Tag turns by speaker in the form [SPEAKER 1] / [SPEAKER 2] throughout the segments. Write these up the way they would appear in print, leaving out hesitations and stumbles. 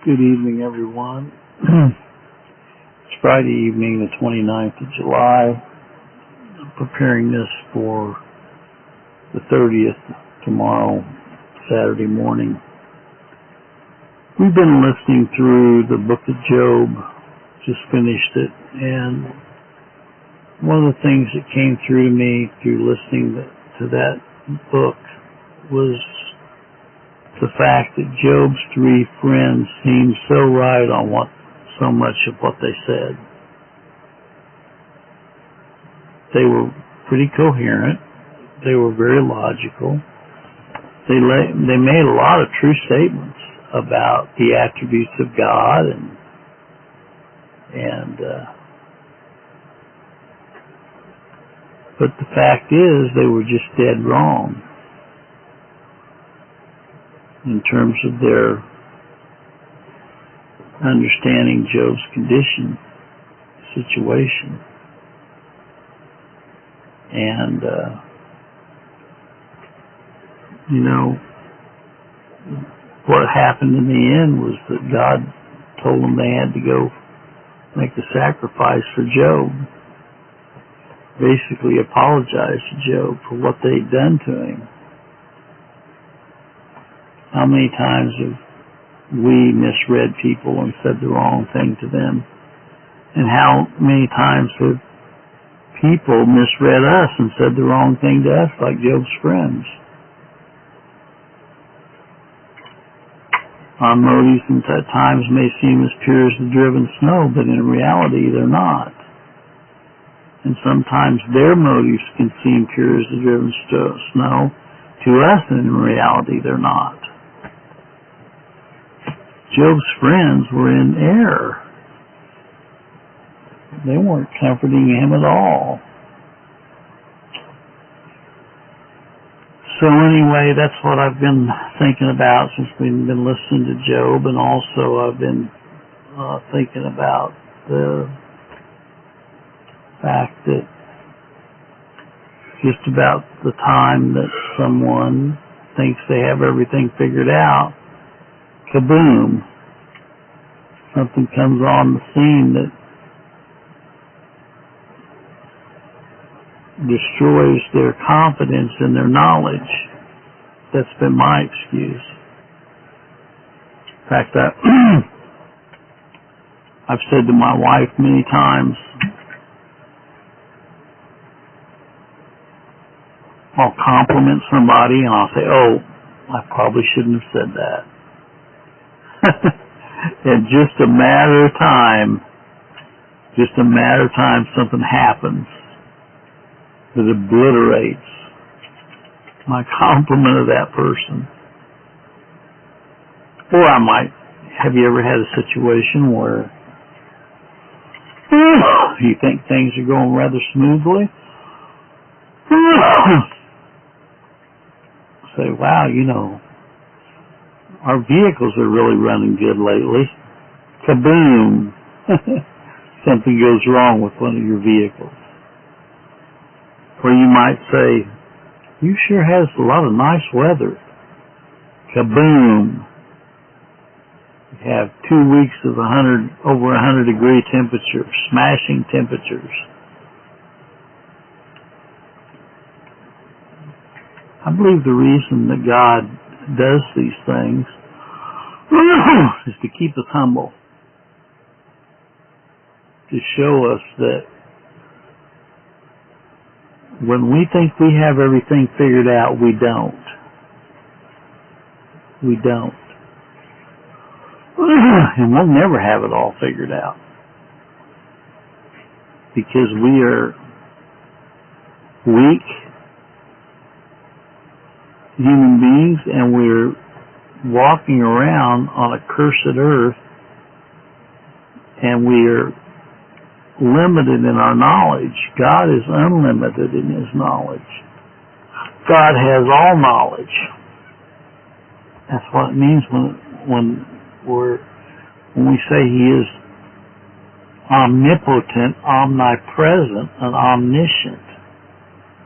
[SPEAKER 1] Good evening, everyone. It's Friday evening, the 29th of July. I'm preparing this for the 30th, tomorrow, Saturday morning. We've been listening through the book of Job, just finished it, and one of the things that came through to me through listening to that book was the fact that Job's three friends seemed so right on so much of what they said. They were pretty coherent. They were very logical. They made a lot of true statements about the attributes of God but the fact is they were just dead wrong in terms of their understanding Job's condition, situation. And, what happened in the end was that God told them they had to go make a sacrifice for Job. Basically apologize to Job for what they'd done to him. How many times have we misread people and said the wrong thing to them? And how many times have people misread us and said the wrong thing to us, like Job's friends? Our motives at times may seem as pure as the driven snow, but in reality they're not. And sometimes their motives can seem pure as the driven snow to us, and in reality they're not. Job's friends were in error. They weren't comforting him at all. So anyway, that's what I've been thinking about since we've been listening to Job, and also I've been thinking about the fact that just about the time that someone thinks they have everything figured out, kaboom, something comes on the scene that destroys their confidence in their knowledge. That's been my excuse. In fact, I've said to my wife many times, I'll compliment somebody and I'll say, oh, I probably shouldn't have said that. In just a matter of time, something happens that obliterates my compliment of that person. Or have you ever had a situation where you think things are going rather smoothly? Say, wow, our vehicles are really running good lately. Kaboom! Something goes wrong with one of your vehicles. Or you might say, you sure has a lot of nice weather. Kaboom! You have 2 weeks of over 100 degree temperature, smashing temperatures. I believe the reason that God does these things is to keep us humble, to show us that when we think we have everything figured out, we don't. We don't. And we'll never have it all figured out, because we are weak human beings, and we're walking around on a cursed earth, and we're limited in our knowledge. God is unlimited in His knowledge. God has all knowledge. That's what it means when we say He is omnipotent, omnipresent, and omniscient.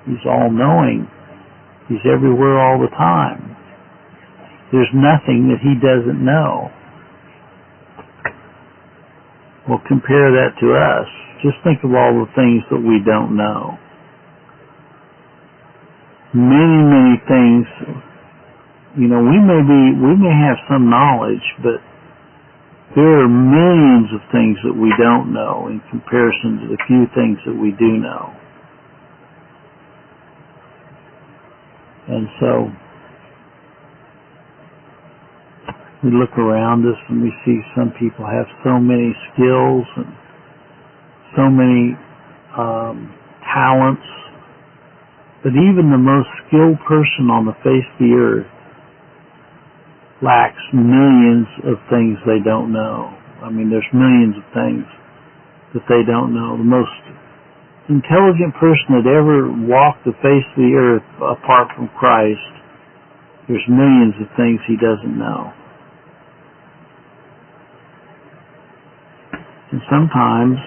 [SPEAKER 1] He's all-knowing. He's everywhere all the time. There's nothing that He doesn't know. Well, compare that to us. Just think of all the things that we don't know. Many, many things, we may have some knowledge, but there are millions of things that we don't know in comparison to the few things that we do know. And so we look around us and we see some people have so many skills and so many talents, but even the most skilled person on the face of the earth lacks millions of things they don't know. I mean, there's millions of things that they don't know. The most intelligent person that ever walked the face of the earth apart from Christ, there's millions of things he doesn't know. And sometimes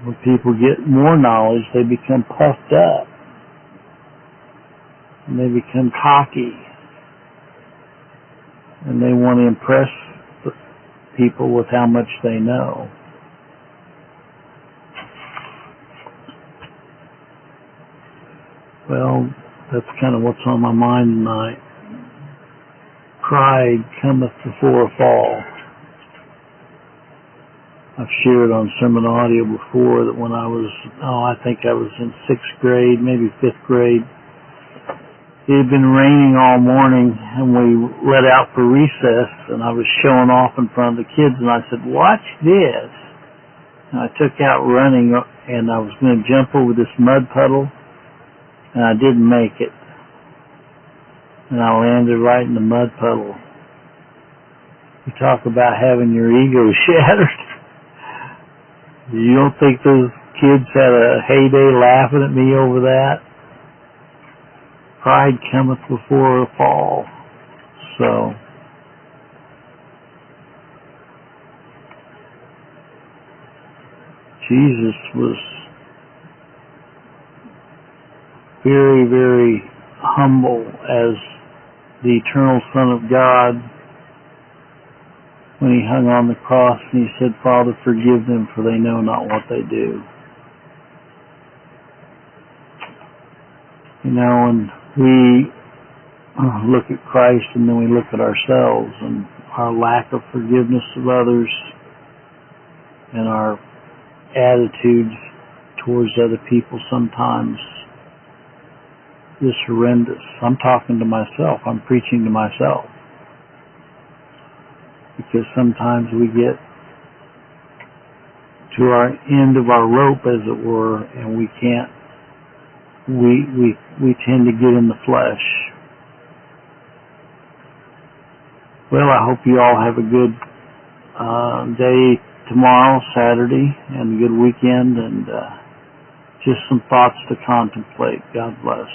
[SPEAKER 1] when people get more knowledge, they become puffed up and they become cocky. And they want to impress people with how much they know. Well, that's kind of what's on my mind tonight. Pride cometh before a fall. I've shared on sermon audio before that when I think I was in 6th grade, maybe 5th grade, it had been raining all morning, and we let out for recess, and I was showing off in front of the kids, and I said, "Watch this." And I took out running, and I was going to jump over this mud puddle, and I didn't make it. And I landed right in the mud puddle. You talk about having your ego shattered. You don't think those kids had a heyday laughing at me over that? Pride cometh before a fall. So, Jesus was very, very humble as the eternal Son of God when he hung on the cross and he said, "Father, forgive them, for they know not what they do." And we look at Christ and then we look at ourselves and our lack of forgiveness of others and our attitudes towards other people sometimes is horrendous. I'm talking to myself. I'm preaching to myself. Because sometimes we get to our end of our rope, as it were, and we can't. We tend to get in the flesh. Well, I hope you all have a good day tomorrow, Saturday, and a good weekend, and just some thoughts to contemplate. God bless.